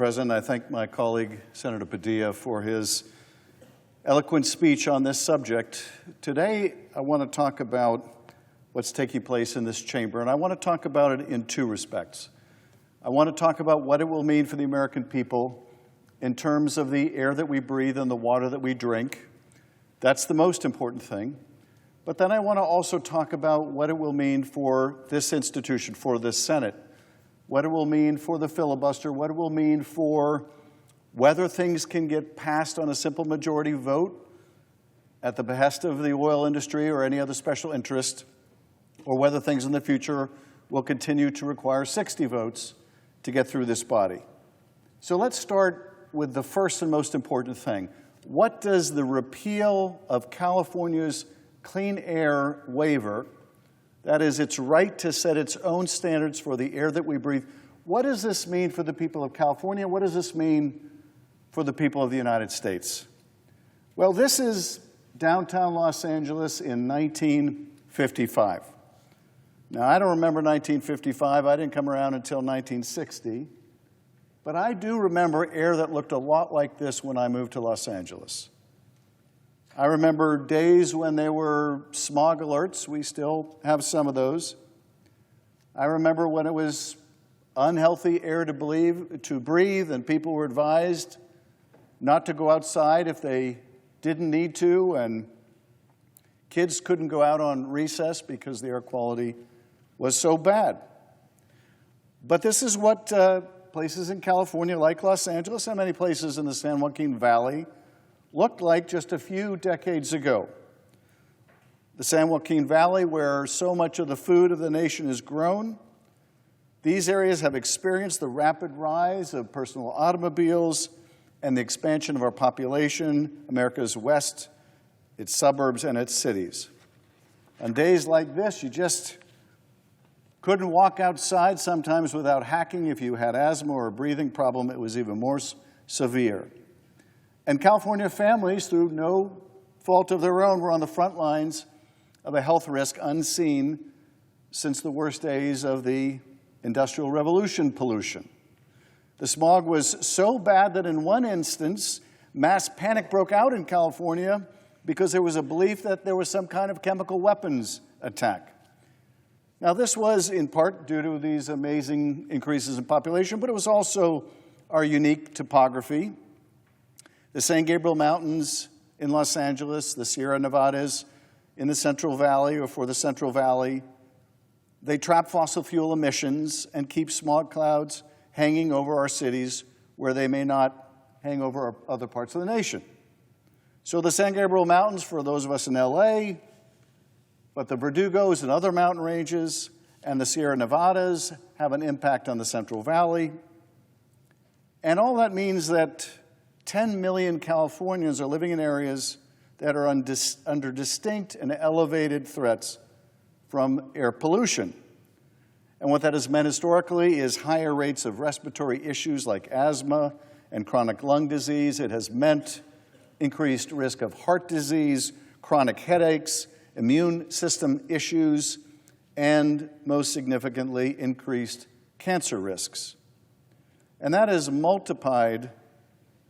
President. I thank my colleague, Senator Padilla, for his eloquent speech on this subject. Today, I want to talk about what's taking place in this chamber, and I want to talk about it in two respects. I want to talk about what it will mean for the American people in terms of the air that we breathe and the water that we drink. That's the most important thing. But then I want to also talk about what it will mean for this institution, for this Senate, what it will mean for the filibuster, what it will mean for whether things can get passed on a simple majority vote at the behest of the oil industry or any other special interest, or whether things in the future will continue to require 60 votes to get through this body. So let's start with the first and most important thing. What does the repeal of California's clean air waiver, that is, its right to set its own standards for the air that we breathe, what does this mean for the people of California? What does this mean for the people of the United States? Well, this is downtown Los Angeles in 1955. Now, I don't remember 1955. I didn't come around until 1960. But I do remember air that looked a lot like this when I moved to Los Angeles. I remember days when there were smog alerts. We still have some of those. I remember when it was unhealthy air to breathe, and people were advised not to go outside if they didn't need to, and kids couldn't go out on recess because the air quality was so bad. But this is what places in California like Los Angeles and many places in the San Joaquin Valley looked like just a few decades ago. The San Joaquin Valley, where so much of the food of the nation is grown, these areas have experienced the rapid rise of personal automobiles and the expansion of our population, America's West, its suburbs, and its cities. On days like this, you just couldn't walk outside, sometimes without hacking. If you had asthma or a breathing problem, it was even more severe. And California families, through no fault of their own, were on the front lines of a health risk unseen since the worst days of the Industrial Revolution pollution. The smog was so bad that in one instance, mass panic broke out in California because there was a belief that there was some kind of chemical weapons attack. Now, this was in part due to these amazing increases in population, but it was also our unique topography. The San Gabriel Mountains in Los Angeles, the Sierra Nevadas in the Central Valley or for the Central Valley, they trap fossil fuel emissions and keep smog clouds hanging over our cities where they may not hang over other parts of the nation. So the San Gabriel Mountains, for those of us in LA, but the Verdugos and other mountain ranges and the Sierra Nevadas have an impact on the Central Valley. And all that means that 10 million Californians are living in areas that are under distinct and elevated threats from air pollution. And what that has meant historically is higher rates of respiratory issues like asthma and chronic lung disease. It has meant increased risk of heart disease, chronic headaches, immune system issues, and most significantly, increased cancer risks. And that is multiplied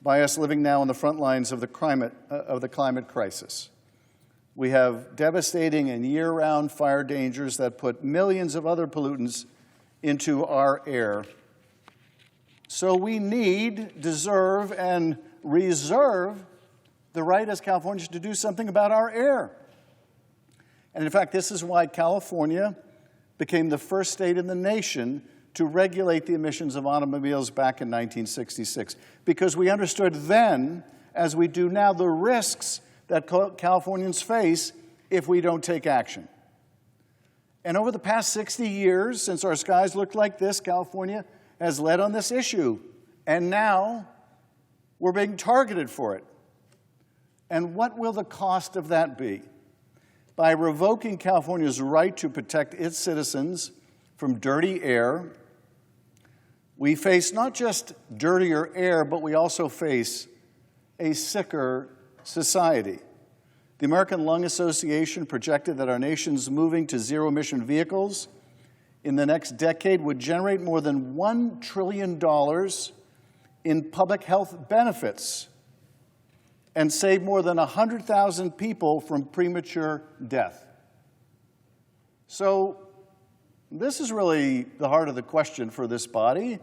by us living now on the front lines of the climate crisis. We have devastating and year-round fire dangers that put millions of other pollutants into our air. So we need, deserve, and reserve the right as Californians to do something about our air. And in fact, this is why California became the first state in the nation to regulate the emissions of automobiles back in 1966, because we understood then, as we do now, the risks that Californians face if we don't take action. And over the past 60 years, since our skies looked like this, California has led on this issue. And now we're being targeted for it. And what will the cost of that be? By revoking California's right to protect its citizens from dirty air, we face not just dirtier air, but we also face a sicker society. The American Lung Association projected that our nation's moving to zero-emission vehicles in the next decade would generate more than $1 trillion in public health benefits and save more than 100,000 people from premature death. So this is really the heart of the question for this body,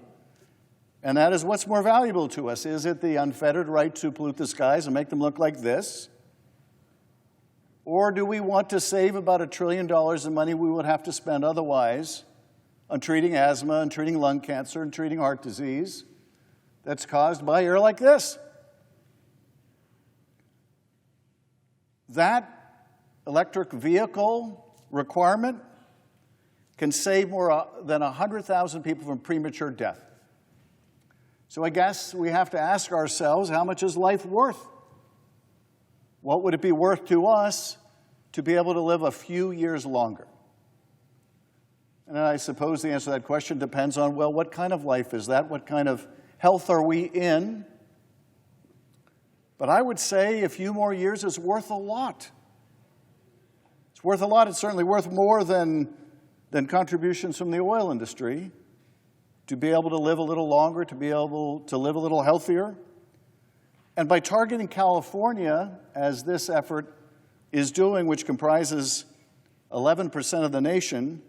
and that is, what's more valuable to us? Is it the unfettered right to pollute the skies and make them look like this? Or do we want to save about $1 trillion in money we would have to spend otherwise on treating asthma and treating lung cancer and treating heart disease that's caused by air like this? That electric vehicle requirement can save more than 100,000 people from premature death. So I guess we have to ask ourselves, how much is life worth? What would it be worth to us to be able to live a few years longer? And I suppose the answer to that question depends on, well, what kind of life is that? What kind of health are we in? But I would say a few more years is worth a lot. It's worth a lot. It's certainly worth more than contributions from the oil industry, to be able to live a little longer, to be able to live a little healthier. And by targeting California, as this effort is doing, which comprises 11% of the nation,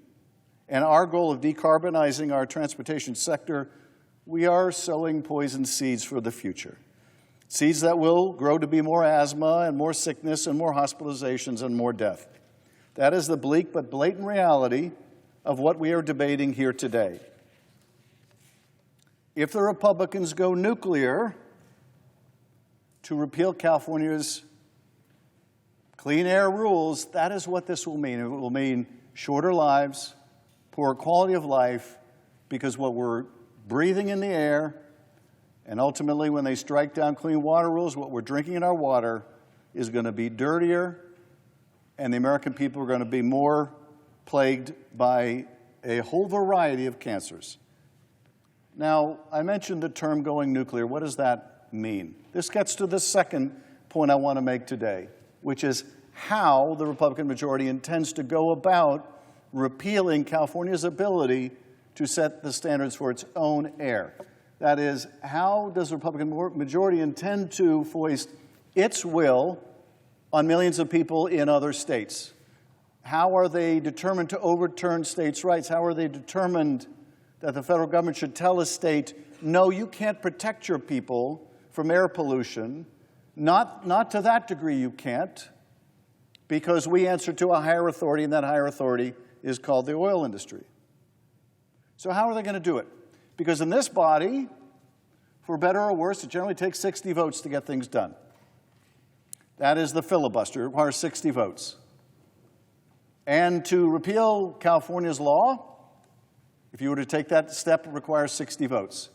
and our goal of decarbonizing our transportation sector, we are sowing poison seeds for the future. Seeds that will grow to be more asthma and more sickness and more hospitalizations and more death. That is the bleak but blatant reality of what we are debating here today. If the Republicans go nuclear to repeal California's clean air rules, that is what this will mean. It will mean shorter lives, poorer quality of life, because what we're breathing in the air, and ultimately when they strike down clean water rules, what we're drinking in our water is going to be dirtier, and the American people are going to be more plagued by a whole variety of cancers. Now, I mentioned the term going nuclear. What does that mean? This gets to the second point I want to make today, which is how the Republican majority intends to go about repealing California's ability to set the standards for its own air. That is, how does the Republican majority intend to foist its will on millions of people in other states? How are they determined to overturn states' rights? How are they determined that the federal government should tell a state, no, you can't protect your people from air pollution? Not to that degree you can't, because we answer to a higher authority, and that higher authority is called the oil industry. So how are they going to do it? Because in this body, for better or worse, it generally takes 60 votes to get things done. That is the filibuster. It requires 60 votes. And to repeal California's law, if you were to take that step, it requires 60 votes.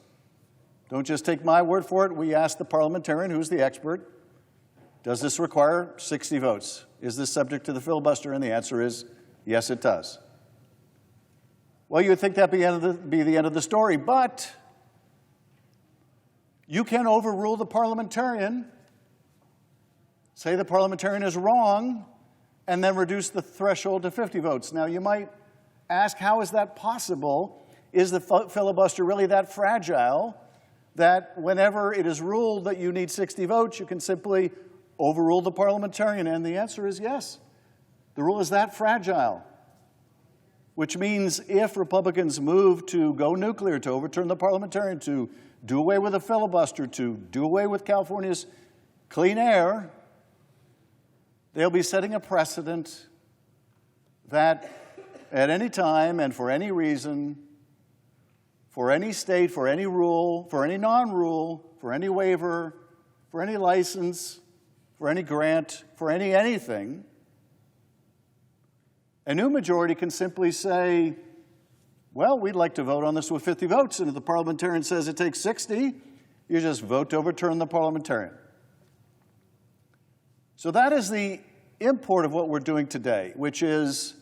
Don't just take my word for it. We asked the parliamentarian, who's the expert, does this require 60 votes? Is this subject to the filibuster? And the answer is, yes, it does. Well, you would think that would be the end of the story, but you can overrule the parliamentarian, say the parliamentarian is wrong, and then reduce the threshold to 50 votes. Now, you might ask, how is that possible? Is the filibuster really that fragile that whenever it is ruled that you need 60 votes, you can simply overrule the parliamentarian? And the answer is yes. The rule is that fragile, which means if Republicans move to go nuclear, to overturn the parliamentarian, to do away with the filibuster, to do away with California's clean air, they'll be setting a precedent that at any time and for any reason, for any state, for any rule, for any non-rule, for any waiver, for any license, for any grant, for anything, a new majority can simply say, well, we'd like to vote on this with 50 votes, and if the parliamentarian says it takes 60, you just vote to overturn the parliamentarian. So that is the import of what we're doing today, which is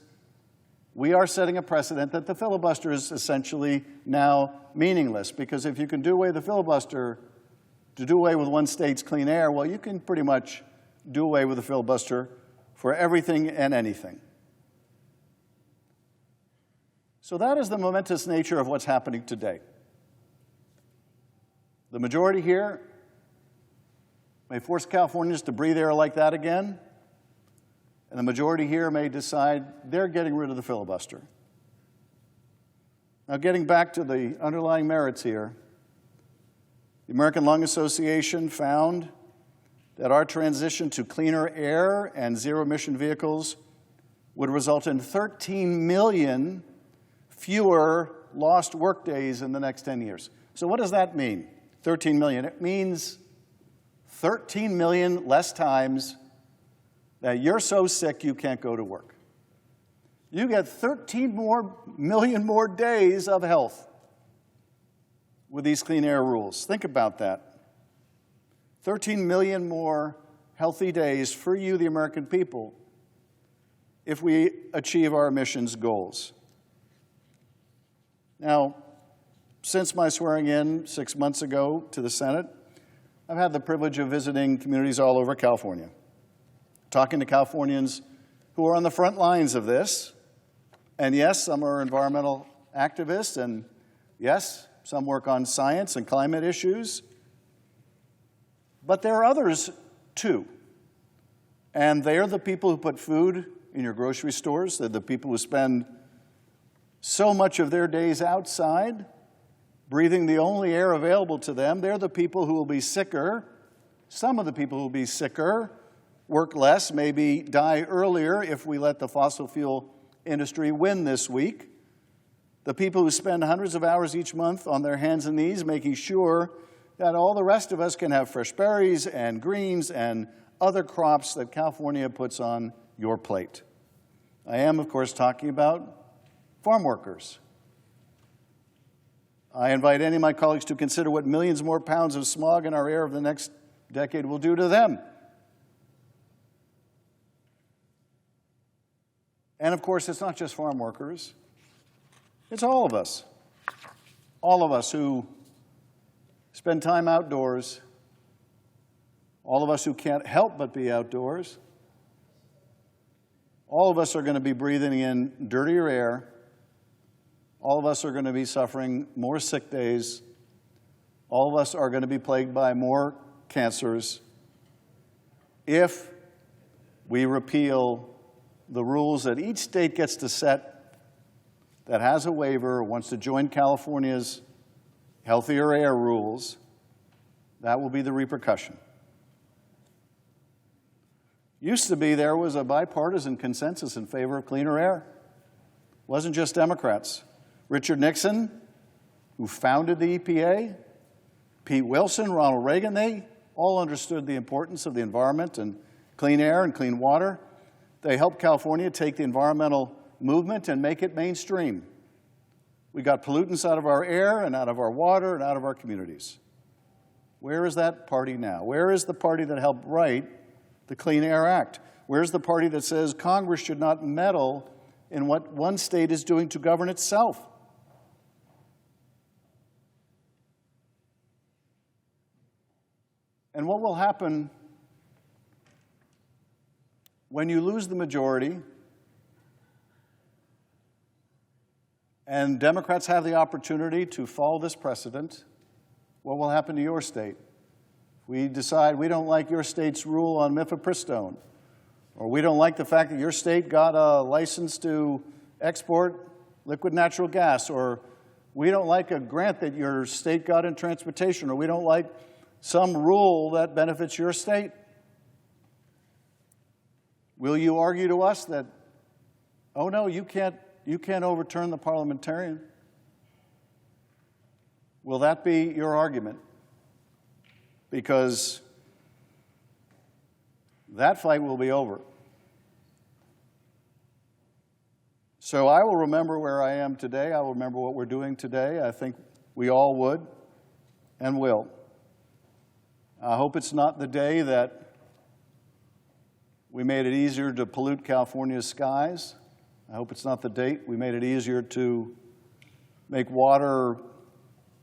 we are setting a precedent that the filibuster is essentially now meaningless, because if you can do away with the filibuster to do away with one state's clean air, well, you can pretty much do away with the filibuster for everything and anything. So that is the momentous nature of what's happening today. The majority here may force Californians to breathe air like that again, and the majority here may decide they're getting rid of the filibuster. Now, getting back to the underlying merits here, the American Lung Association found that our transition to cleaner air and zero-emission vehicles would result in 13 million fewer lost workdays in the next 10 years. So what does that mean, 13 million? It means 13 million less times that you're so sick you can't go to work. You get 13 million more days of health with these clean air rules. Think about that. 13 million more healthy days for you, the American people, if we achieve our emissions goals. Now, since my swearing in 6 months ago to the Senate, I've had the privilege of visiting communities all over California, talking to Californians who are on the front lines of this. And yes, some are environmental activists, and yes, some work on science and climate issues. But there are others, too. And they are the people who put food in your grocery stores. They're the people who spend so much of their days outside, breathing the only air available to them. They're the people who will be sicker. Some of the people who will be sicker, work less, maybe die earlier if we let the fossil fuel industry win this week. The people who spend hundreds of hours each month on their hands and knees making sure that all the rest of us can have fresh berries and greens and other crops that California puts on your plate. I am, of course, talking about farm workers. I invite any of my colleagues to consider what millions more pounds of smog in our air of the next decade will do to them. And of course, it's not just farm workers. It's all of us. All of us who spend time outdoors. All of us who can't help but be outdoors. All of us are going to be breathing in dirtier air. All of us are going to be suffering more sick days. All of us are going to be plagued by more cancers if we repeal the rules that each state gets to set that has a waiver or wants to join California's healthier air rules. That will be the repercussion. Used to be there was a bipartisan consensus in favor of cleaner air. It wasn't just Democrats. Richard Nixon, who founded the EPA, Pete Wilson, Ronald Reagan, they all understood the importance of the environment and clean air and clean water. They helped California take the environmental movement and make it mainstream. We got pollutants out of our air and out of our water and out of our communities. Where is that party now? Where is the party that helped write the Clean Air Act? Where's the party that says Congress should not meddle in what one state is doing to govern itself? And what will happen when you lose the majority and Democrats have the opportunity to follow this precedent? What will happen to your state? If we decide we don't like your state's rule on mifepristone, or we don't like the fact that your state got a license to export liquid natural gas, or we don't like a grant that your state got in transportation, or we don't like some rule that benefits your state, will you argue to us that, oh no, you can't overturn the parliamentarian? Will that be your argument? Because that fight will be over. So I will remember where I am today. I will remember what we're doing today. I think we all would and will. I hope it's not the day that we made it easier to pollute California's skies. I hope it's not the date we made it easier to make water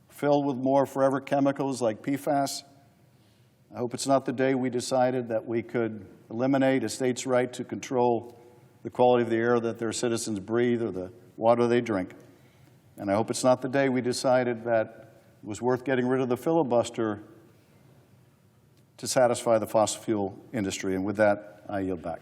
filled with more forever chemicals like PFAS. I hope it's not the day we decided that we could eliminate a state's right to control the quality of the air that their citizens breathe or the water they drink. And I hope it's not the day we decided that It was worth getting rid of the filibuster to satisfy the fossil fuel industry. And with that, I yield back.